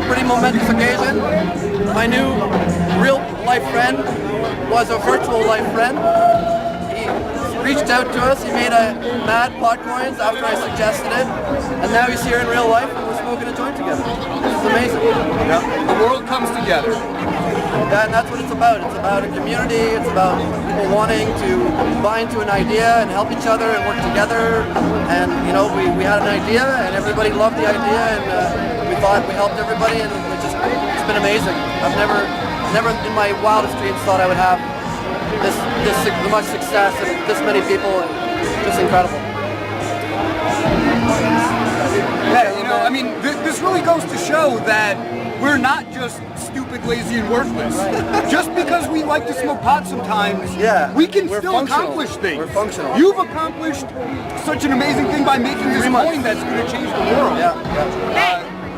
pretty momentous occasion. My new real life friend was a virtual life friend. He reached out to us, he made a mad PotCoins after I suggested it, and now he's here in real life and we're smoking a joint together. This is amazing. Yeah. The world comes together. Yeah, and that's what it's about. It's about a community, it's about people wanting to buy into an idea and help each other and work together. And you know, we had an idea and everybody loved the idea, and we thought we helped everybody, and it's been amazing. I've never in my wildest dreams thought I would have this much success and this many people, and just incredible. Yeah, you know, I mean, this really goes to show that we're not just stupid, lazy, and worthless. Just because we like to smoke pot sometimes, we can still accomplish things. We're functional. You've accomplished such an amazing thing by making this coin that's going to change the world.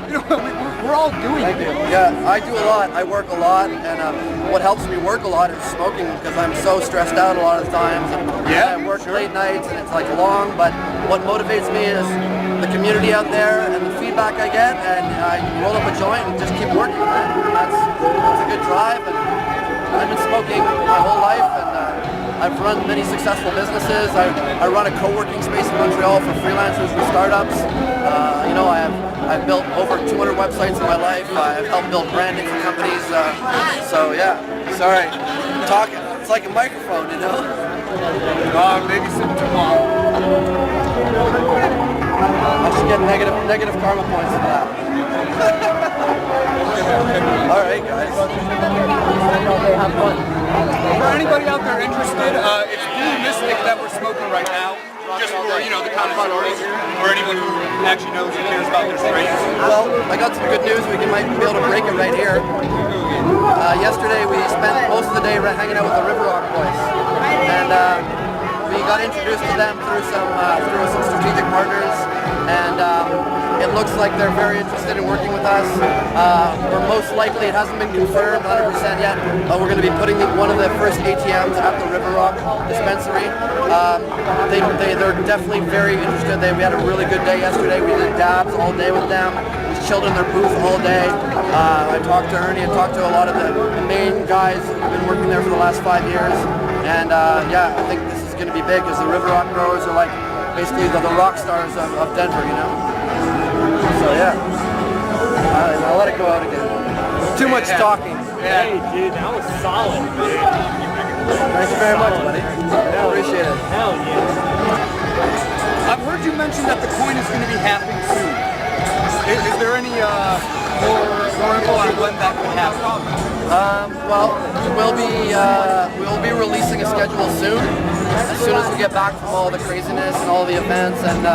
You know, we're all doing it. Yeah, I do a lot. I work a lot, and what helps me work a lot is smoking, because I'm so stressed out a lot of the times. And I work late nights, and it's like long, but what motivates me is the community out there and the feedback I get, and I roll up a joint and just keep working. That's a good drive, and I've been smoking my whole life, and I've run many successful businesses. I run a co-working space in Montreal for freelancers and startups. You know, I've built over 200 websites in my life. I've helped build branding for companies. So yeah, sorry, talking. It's like a microphone, you know. Maybe some too long. I should get negative karma points for that. All right, guys. Have fun. For anybody out there interested, it's Blue Mystic that we're smoking right now. Just for, you know, the connoisseurs, or anyone who actually knows and cares about their strains. Well, I got some good news. We might be able to break it right here. Yesterday we spent most of the day hanging out with the River Rock boys, and we got introduced to them through some strategic partners, and it looks like they're very interested in working with us. We're most likely, it hasn't been confirmed 100% yet, but we're going to be putting one of the first ATMs at the River Rock dispensary. They're definitely very interested. We had a really good day yesterday. We did dabs all day with them. We chilled in their booth all day. I talked to Ernie and talked to a lot of the main guys who've been working there for the last 5 years. And yeah, I think this is going to be big, because the River Rock growers are like basically the rock stars of Denver, you know? So yeah, I'll let it go out again. Too much talking. Hey dude, that was solid. Thank you very much, buddy. I appreciate it. Hell yeah. I've heard you mention that the coin is going to be happening soon. Is there any more info on when that could happen? Well, we'll be releasing a schedule soon as we get back from all the craziness and all the events, and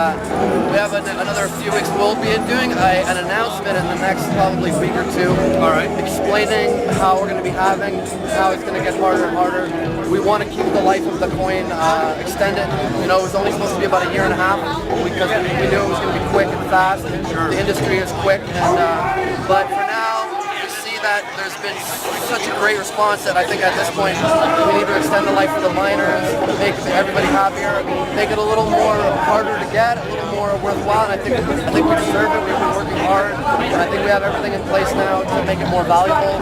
we have another few weeks. We'll be doing an announcement in the next probably week or two. All right. Explaining how we're going to be having, how it's going to get harder and harder. We want to keep the life of the coin extended. You know, it was only supposed to be about 1.5 years because we knew it was going to be quick and fast. The industry is quick, and but for now, that there's been such a great response that I think at this point we need to extend the life of the miners, make everybody happier, make it a little more harder to get, a little more worthwhile. And I think we deserve it. We've been working hard, and I think we have everything in place now to make it more valuable.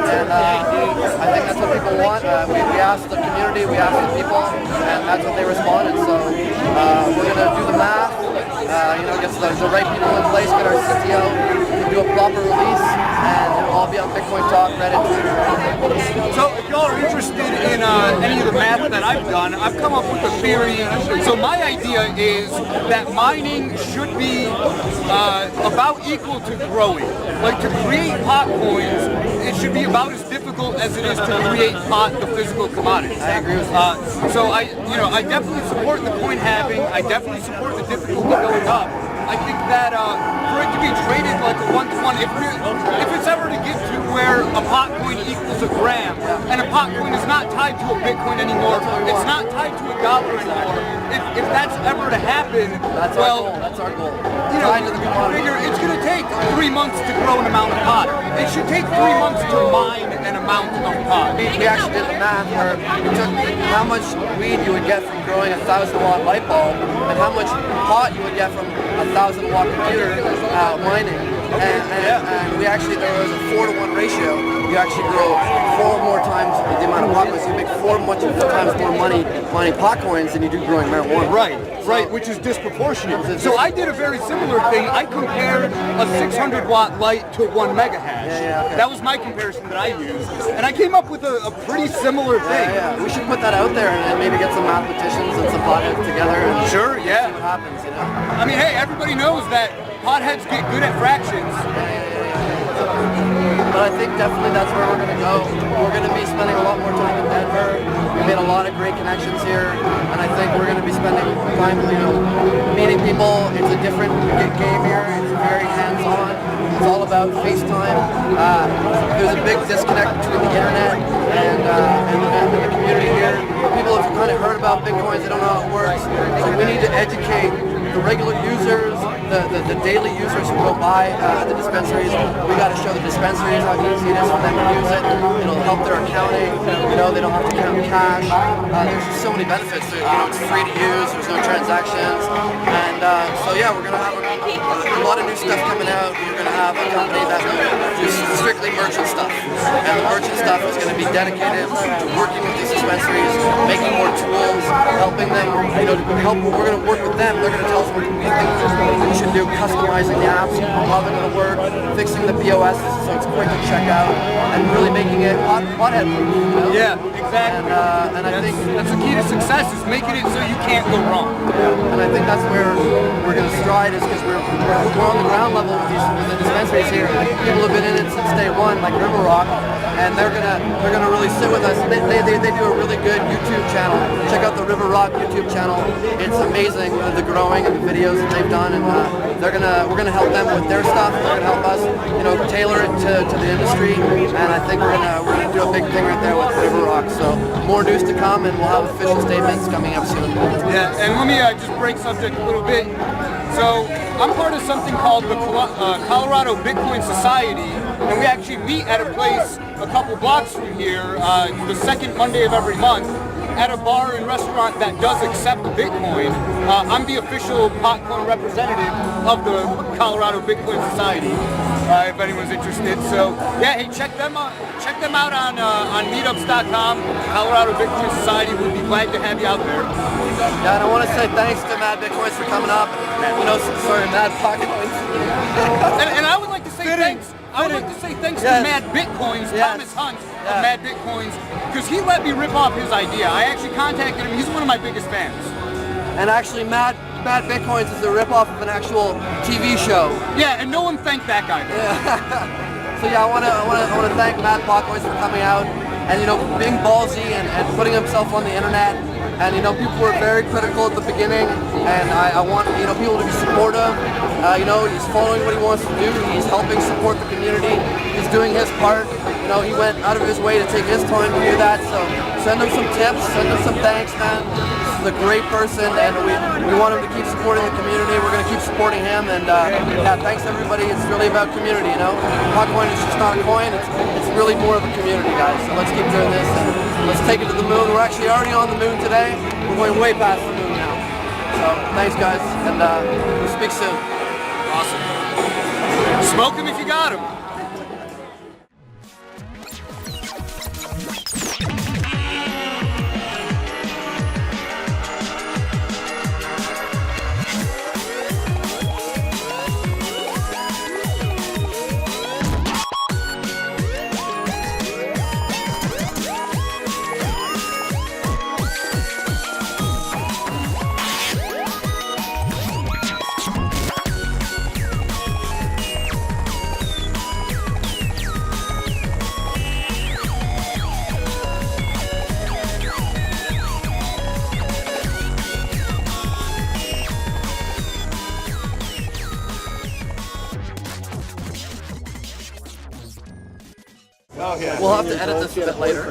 And I think that's what people want. We asked the community, we asked the people, and that's what they responded. So we're gonna do the math. You know, get the right people in place, get our CTO, do a proper release, and it'll all be on Bitcoin Talk, Reddit. So if y'all are interested in any of the math that I've done, I've come up with a theory. So my idea is that mining should be about equal to growing. Like, to create PotCoins, it should be about as difficult as it is to create pot, the physical commodity. I agree with you. So I definitely support the coin halving. I definitely support the difficulty going up. I think that for it to be traded like a 1-to-1, if it's ever to get to where a PotCoin equals a gram, and a PotCoin is not tied to a Bitcoin anymore, it's not tied to $1 anymore. If that's ever to happen, that's our goal. You know, figure it's going to take 3 months to grow an amount of pot. It should take 3 months to mine an amount of pot. We actually did the math where we took how much weed you would get from growing a 1,000-watt light bulb, and how much pot you would get from a 1,000-watt computer mining. And we actually, there was a 4-to-1 ratio. You actually grow 4 more times the amount of PotCoins. You make 4 times more money mining PotCoins than you do growing marijuana. Right, which is disproportionate. So I did a very similar thing. I compared a 600-watt light to 1 megahash. Okay. That was my comparison that I used. And I came up with a pretty similar thing. We should put that out there and maybe get some mathematicians and some potheads together and sure, see what happens, you know? I mean, hey, everybody knows that potheads get good at fractions. But I think definitely that's where we're going to go. We're going to be spending a lot more time in Denver. We made a lot of great connections here, and I think we're going to be spending time, meeting people. It's a different game here. It's very hands-on. It's all about FaceTime. There's a big disconnect between the internet and the community here. People have kind of heard about Bitcoins. They don't know how it works. So we need to educate the regular users, the daily users who go by the dispensaries. We got to show the dispensaries how easy it is for them to use it. It'll help their accounting. They don't have to count cash. There's just so many benefits. It's free to use. There's no transactions. And so yeah, we're gonna have a lot of new stuff coming out. We're gonna have a company that does strictly merchant stuff, and the merchant stuff is going to be dedicated to working with these dispensaries, making more tools, helping them. We're going to work with them. They're going to tell us what we think we should do, customizing the apps, how they're going to work, fixing the POS so it's quick to check out, and really making it pothead proof. Yeah, exactly. And I think that's the key to success, is making it so you can't go wrong. And I think that's where we're going to stride, is because we're on the ground level with the dispensaries here. People have been in it since day one, like River Rock, and they're gonna really sit with us. They do a really good YouTube channel. Check out the River Rock YouTube channel. It's amazing, the growing and the videos that they've done, and we're gonna help them with their stuff. They're gonna help us, tailor it to the industry, and I think we're gonna do a big thing right there with River Rock. So more news to come, and we'll have official statements coming up soon. Yeah, and let me just break subject a little bit. So I'm part of something called the Colorado Bitcoin Society, and we actually meet at a place a couple blocks from here, the second Monday of every month, at a bar and restaurant that does accept Bitcoin. I'm the official PotCoin representative of the Colorado Bitcoin Society, if anyone's interested. So yeah, hey, check them out on meetups.com. Colorado Bitcoin Society would be glad to have you out there. Yeah, and I want to say thanks to Mad Bitcoins for coming up. Mad PotCoins. and I would like to say thanks. I would like to say thanks to Mad Bitcoins, Thomas Hunt of Mad Bitcoins, because he let me rip off his idea. I actually contacted him. He's one of my biggest fans. And actually, Mad Bitcoins is a ripoff of an actual TV show. Yeah, and no one thanked that guy. Yeah. So yeah, I want to thank Mad PotCoins for coming out and being ballsy and putting himself on the internet. And people were very critical at the beginning, and I want people to be supportive. He's following what he wants to do. He's helping support the community. He's doing his part. He went out of his way to take his time to do that. So send him some tips, send him some thanks, man. This is a great person, and we want him to keep supporting the community. We're going to keep supporting him, and yeah, thanks everybody. It's really about community, PotCoin is just not a coin. It's really more of a community, guys. So let's keep doing this, and let's take it to the moon. We're actually already on the moon today. We're going way past the moon now. So thanks, guys, and we'll speak soon. Awesome. Smoke him if you got him. We'll have to edit this a bit later.